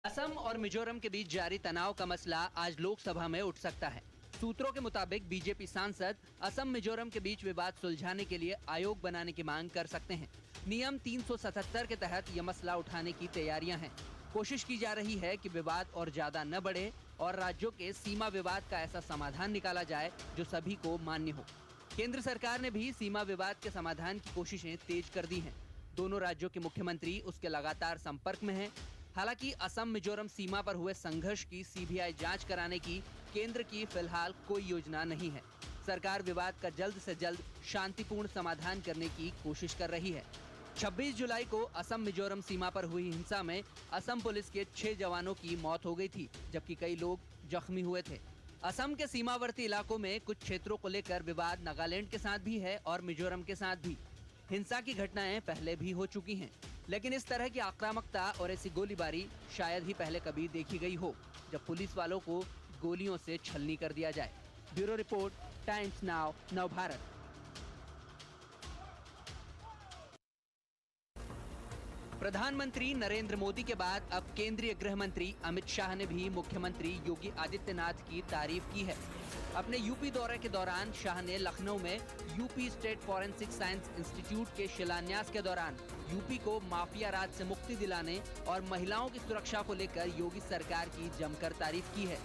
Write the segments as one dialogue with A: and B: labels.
A: असम और मिजोरम के बीच जारी तनाव का मसला आज लोकसभा में उठ सकता है। सूत्रों के मुताबिक बीजेपी सांसद असम मिजोरम के बीच विवाद सुलझाने के लिए आयोग बनाने की मांग कर सकते हैं। नियम 377 के तहत यह मसला उठाने की तैयारियां हैं। कोशिश की जा रही है कि विवाद और ज्यादा न बढ़े और राज्यों के सीमा विवाद का ऐसा समाधान निकाला जाए जो सभी को मान्य हो। केंद्र सरकार ने भी सीमा विवाद के समाधान की कोशिशें तेज कर दी हैं। दोनों राज्यों के मुख्यमंत्री उसके लगातार संपर्क में हैं। हालांकि असम मिजोरम सीमा पर हुए संघर्ष की सीबीआई जांच कराने की केंद्र की फिलहाल कोई योजना नहीं है। सरकार विवाद का जल्द से जल्द शांतिपूर्ण समाधान करने की कोशिश कर रही है। 26 जुलाई को असम मिजोरम सीमा पर हुई हिंसा में असम पुलिस के 6 जवानों की मौत हो गई थी, जबकि कई लोग जख्मी हुए थे। असम के सीमावर्ती इलाकों में कुछ क्षेत्रों को लेकर विवाद नागालैंड के साथ भी है और मिजोरम के साथ भी। हिंसा की घटनाएं पहले भी हो चुकी हैं, लेकिन इस तरह की आक्रामकता और ऐसी गोलीबारी शायद ही पहले कभी देखी गई हो, जब पुलिस वालों को गोलियों से छलनी कर दिया जाए। Bureau report, Times Now, Navbharat. प्रधानमंत्री नरेंद्र मोदी के बाद अब केंद्रीय गृह मंत्री अमित शाह ने भी मुख्यमंत्री योगी आदित्यनाथ की तारीफ की है। अपने यूपी दौरे के दौरान शाह ने लखनऊ में UP state forensic science institute के शिलान्यास के दौरान यूपी को माफिया राज से मुक्ति दिलाने और महिलाओं की सुरक्षा को लेकर योगी सरकार की जमकर तारीफ की है।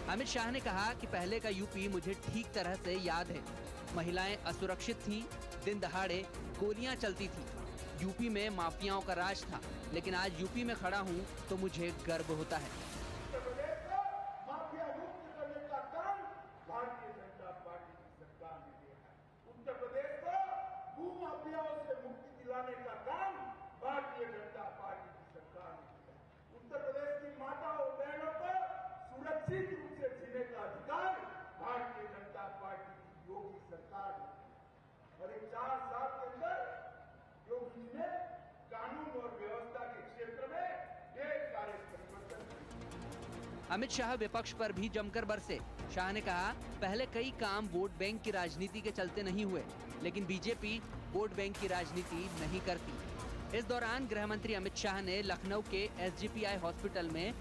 A: अमित शाह ने कहा कि पहले का यूपी मुझे ठीक तरह से याद है। महिलाएं असुरक्षित थीं, दिन दहाड़े गोलियां चलती थी, यूपी में माफियाओं का राज था, लेकिन आज यूपी में खड़ा हूं तो मुझे गर्व होता है।
B: उत्तर प्रदेश को माफिया मुक्त करने का काम भारतीय जनता पार्टी की सरकार ने किया है। उत्तर प्रदेश को भू माफियाओं से मुक्ति दिलाने का काम भारतीय जनता पार्टी की सरकार ने किया है। उत्तर प्रदेश की माताओं और बहनों को सुरक्षित रूप से जीने का अधिकार भारतीय जनता पार्टी की योगी सरकार ने, और इन 4 साल के अंदर योगी जी ने कानून और व्यवस्था के क्षेत्र में ढेर सारे परिवर्तन किए।
A: अमित शाह विपक्ष पर भी जमकर बरसे। शाह ने कहा, पहले कई काम वोट बैंक की राजनीति के चलते नहीं हुए, लेकिन बीजेपी वोट बैंक की राजनीति नहीं करती। इस दौरान गृह मंत्री अमित शाह ने लखनऊ के SGPI हॉस्पिटल में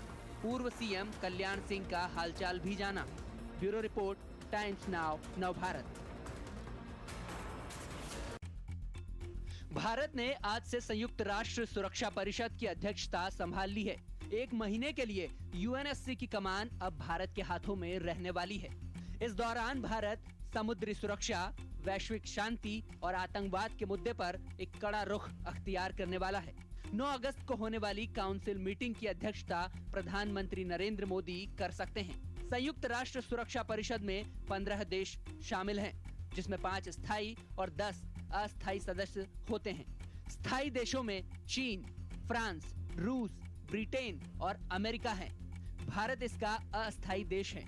A: पूर्व सीएम कल्याण सिंह का हालचाल भी जाना। Bureau report, Times Now, Navbharat. Bharat ने आज से संयुक्त राष्ट्र सुरक्षा परिषद की अध्यक्षता संभाल ली है। 1 महीने के लिए UNSC की कमान अब भारत के हाथों में रहने वाली है। इस दौरान भारत समुद्री सुरक्षा, वैश्विक शांति और आतंकवाद के मुद्दे पर एक कड़ा रुख अख्तियार करने वाला है। 9 अगस्त को होने वाली काउंसिल मीटिंग की अध्यक्षता प्रधानमंत्री नरेंद्र मोदी कर सकते हैं। संयुक्त राष्ट्र सुरक्षा परिषद में 15 देश शामिल हैं, जिसमें 5 स्थायी और 10 अस्थायी सदस्य होते हैं। स्थायी देशों में चीन, फ्रांस, रूस, ब्रिटेन और अमेरिका हैं। भारत इसका अस्थायी देश है।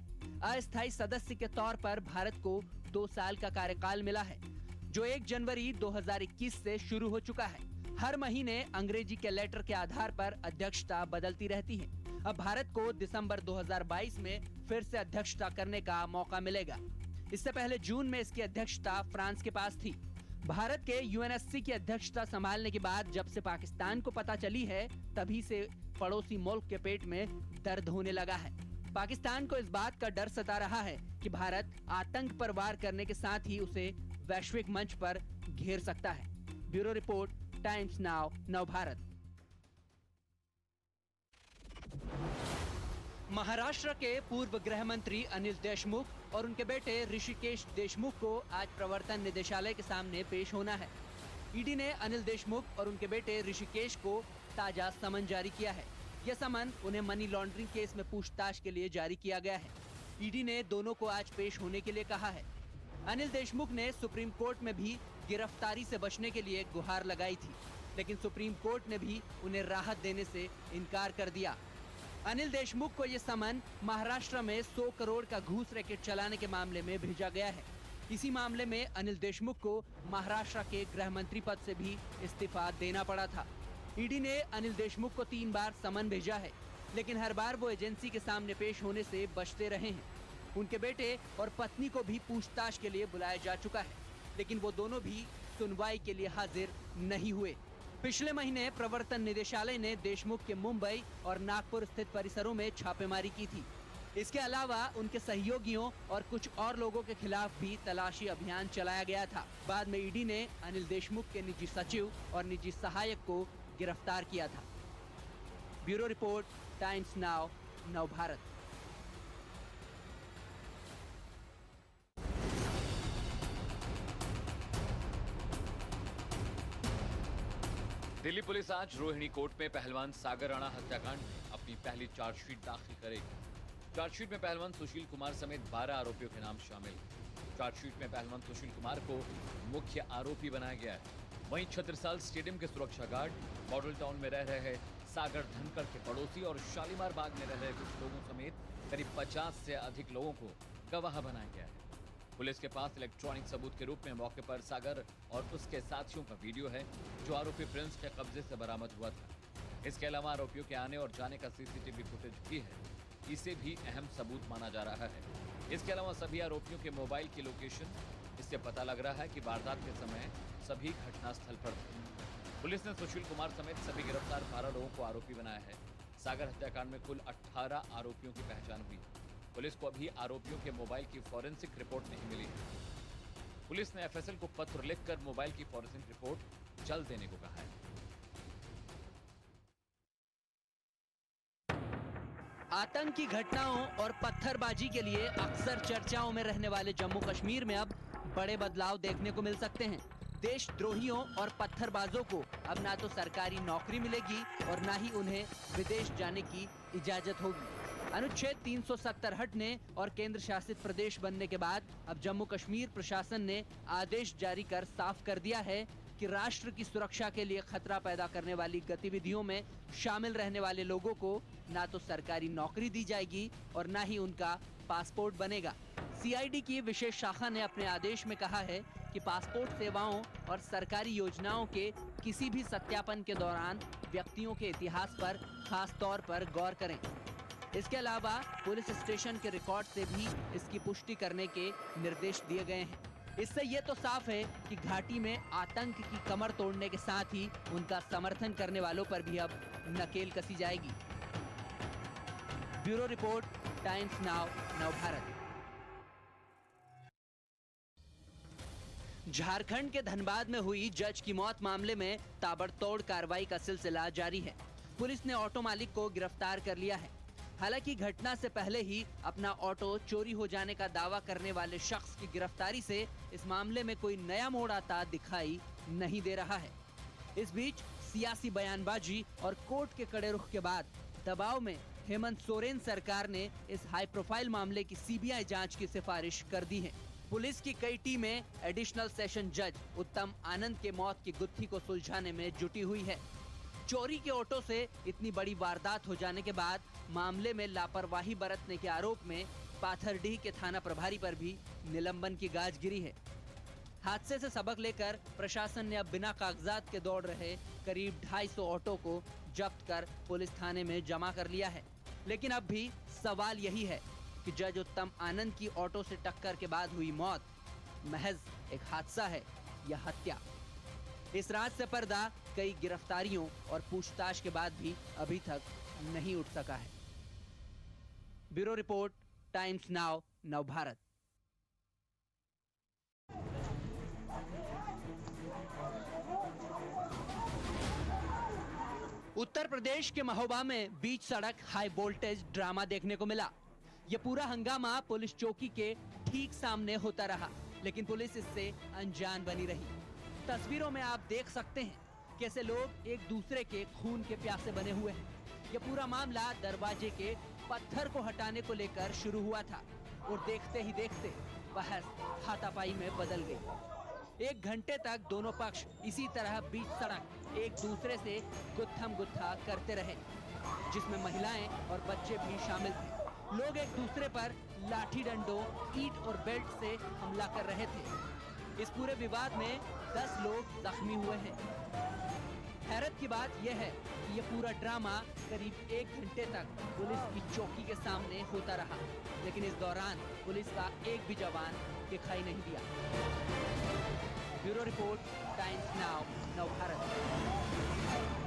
A: अस्थायी सदस्य के तौर पर भारत को 2 साल का कार्यकाल मिला है, जो 1 जनवरी 2021 से शुरू हो चुका है। हर महीने अंग्रेजी के लेटर के आधार पर अध्यक्षता बदलती रहती है। अब भारत को दिसंबर 2022 में फिर से अध्यक्षता करने का मौका मिलेगा। इससे पहले जून में इसकी अध्यक्षता फ्रांस के पास थी। भारत के UNSC की अध्यक्षता संभालने के बाद जब से पाकिस्तान को पता चली है, तभी से पड़ोसी मुल्क के पेट में दर्द होने लगा है। पाकिस्तान को इस बात का डर सता रहा है कि भारत आतंक पर वार करने के साथ ही उसे वैश्विक मंच पर घेर सकता है। Bureau report, Times Now, Navbharat. Maharashtra के पूर्व गृह मंत्री अनिल देशमुख और उनके बेटे ऋषिकेश देशमुख को आज प्रवर्तन निदेशालय के सामने पेश होना है। ईडी ने अनिल देशमुख और उनके बेटे ऋषिकेश को ताजा समन जारी किया है। यह समन उन्हें मनी लॉन्ड्रिंग केस में पूछताछ के लिए जारी किया गया है। ईडी ने दोनों को आज पेश होने के लिए कहा है। अनिल देशमुख ने सुप्रीम कोर्ट में भी गिरफ्तारी से बचने के लिए गुहार लगाई थी, लेकिन सुप्रीम कोर्ट ने भी उन्हें राहत देने से इनकार कर दिया। अनिल देशमुख को ये समन महाराष्ट्र में 100 करोड़ का घूस रैकेट चलाने के मामले में भेजा गया है। इसी मामले में अनिल देशमुख को महाराष्ट्र के गृह मंत्री पद से भी इस्तीफा देना पड़ा था। ईडी ने अनिल देशमुख को 3 बार समन भेजा है, लेकिन हर बार वो एजेंसी के सामने पेश होने से बचते रहे हैं। उनके बेटे और पत्नी को भी पूछताछ के लिए बुलाया जा चुका है, लेकिन वो दोनों भी सुनवाई के लिए हाजिर नहीं हुए। पिछले महीने प्रवर्तन निदेशालय ने देशमुख के मुंबई और नागपुर स्थित परिसरों में छापेमारी की थी। इसके अलावा उनके सहयोगियों और कुछ और लोगों के खिलाफ भी तलाशी अभियान चलाया गया था। बाद में ईडी ने अनिल देशमुख के निजी सचिव और निजी सहायक को गिरफ्तार किया था। Bureau report, Times Now, Navbharat.
C: Delhi police आज रोहिणी कोर्ट में पहलवान सागर राणा हत्याकांड में अपनी पहली चार्जशीट दाखिल करेगी। चार्जशीट में पहलवान सुशील कुमार समेत 12 आरोपियों के नाम शामिल हैं। चार्जशीट में पहलवान सुशील कुमार को मुख्य आरोपी बनाया गया है। वहीं छत्रसाल स्टेडियम के सुरक्षा गार्ड, मॉडल टाउन में रह रहे सागर धनखड़ के पड़ोसी और शालीमार बाग में रह रहे कुछ लोगों समेत करीब 50 से अधिक लोगों को गवाह बनाया गया है। पुलिस के पास इलेक्ट्रॉनिक सबूत के रूप में मौके पर सागर और उसके साथियों का वीडियो है, जो आरोपी प्रिंस के कब्जे से बरामद हुआ था। इसके अलावा आरोपियों के आने और जाने का सीसीटीवी फुटेज भी है। इसे भी अहम सबूत माना जा रहा है। इसके अलावा सभी आरोपियों के मोबाइल की लोकेशन, इससे पता लग रहा है कि वारदात के समय सभी घटनास्थल पर थे। पुलिस ने सुशील कुमार समेत सभी गिरफ्तार 12 लोगों को आरोपी बनाया है। सागर हत्याकांड में कुल 18 आरोपियों की पहचान हुई। पुलिस को अभी आरोपियों के मोबाइल की फॉरेंसिक रिपोर्ट नहीं मिली है। पुलिस ने एफएसएल को पत्र लिखकर मोबाइल की फॉरेंसिक रिपोर्ट जल्द देने को कहा है।
A: आतंकी घटनाओं और पत्थरबाजी के लिए अक्सर चर्चाओं में रहने वाले जम्मू कश्मीर में अब बड़े बदलाव देखने को मिल सकते हैं। देशद्रोहियों और पत्थरबाजों को अब ना तो सरकारी नौकरी मिलेगी और ना ही उन्हें विदेश जाने की इजाजत होगी। अनुच्छेद 370 हटने और केंद्र शासित प्रदेश बनने के बाद अब जम्मू कश्मीर प्रशासन ने आदेश जारी कर साफ कर दिया है कि राष्ट्र की सुरक्षा के लिए खतरा पैदा करने वाली गतिविधियों में शामिल रहने वाले लोगों को ना तो सरकारी नौकरी दी जाएगी और ना ही उनका पासपोर्ट बनेगा। सीआईडी की विशेष शाखा ने अपने आदेश में कहा है कि पासपोर्ट सेवाओं और सरकारी योजनाओं के किसी भी सत्यापन के दौरान व्यक्तियों के इतिहास पर खास तौर पर गौर करें। इसके अलावा पुलिस स्टेशन के रिकॉर्ड से भी इसकी पुष्टि करने के निर्देश दिए गए हैं। इससे ये तो साफ है कि घाटी में आतंक की कमर तोड़ने के साथ ही उनका समर्थन करने वालों पर भी अब नकेल कसी जाएगी। Bureau report, Times Now, Navbharat. Jharkhand के धनबाद में हुई जज की मौत मामले में ताबड़तोड़ कार्रवाई का सिलसिला जारी है। पुलिस ने ऑटो मालिक को गिरफ्तार कर लिया है। हालांकि घटना से पहले ही अपना ऑटो चोरी हो जाने का दावा करने वाले शख्स की गिरफ्तारी से इस मामले में कोई नया मोड़ आता दिखाई नहीं दे रहा है। इस बीच सियासी बयानबाजी और कोर्ट के कड़े रुख के बाद दबाव में हेमंत सोरेन सरकार ने इस हाई प्रोफाइल मामले की सीबीआई जांच की सिफारिश कर दी है। पुलिस की कई टीमें एडिशनल सेशन जज उत्तम आनंद के मौत की गुत्थी को सुलझाने में जुटी हुई है। चोरी के ऑटो से इतनी बड़ी वारदात हो जाने के बाद मामले में लापरवाही बरतने के आरोप में पाथरडीह के थाना प्रभारी पर भी निलंबन की गाज गिरी है। हादसे से सबक लेकर प्रशासन ने अब बिना कागजात के दौड़ रहे करीब 250 ऑटो को जब्त कर पुलिस थाने में जमा कर लिया है। लेकिन अब भी सवाल यही है कि जज उत्तम आनंद की ऑटो से टक्कर के बाद हुई मौत महज एक हादसा है या हत्या। इस राज से पर्दा कई गिरफ्तारियों और पूछताछ के बाद भी अभी तक नहीं उठ सका है। Bureau report, Times Now, Navbharat. Uttar Pradesh के महोबा में बीच सड़क हाई वोल्टेज ड्रामा देखने को मिला। यह पूरा हंगामा पुलिस चौकी के ठीक सामने होता रहा, लेकिन पुलिस इससे अनजान बनी रही। तस्वीरों में आप देख सकते हैं कैसे लोग एक दूसरे के खून के प्यासे बने हुए हैं। यह पूरा मामला दरवाजे के पत्थर को हटाने को लेकर शुरू हुआ था और देखते ही देखते बहस हाथापाई में बदल गई। 1 घंटे तक दोनों पक्ष इसी तरह बीच सड़क एक दूसरे से गुत्थम गुत्था करते रहे, जिसमें महिलाएं और बच्चे भी शामिल थे। लोग एक दूसरे पर लाठी डंडों, ईंट और बेल्ट से हमला कर रहे थे। इस पूरे विवाद में 10 लोग जख्मी हुए हैं। हैरत की बात यह है कि यह पूरा ड्रामा करीब 1 घंटे तक पुलिस की चौकी के सामने होता रहा, लेकिन इस दौरान पुलिस का एक भी जवान दिखाई नहीं दिया। ब्यूरो रिपोर्ट, टाइम्स नाउ, नव भारत।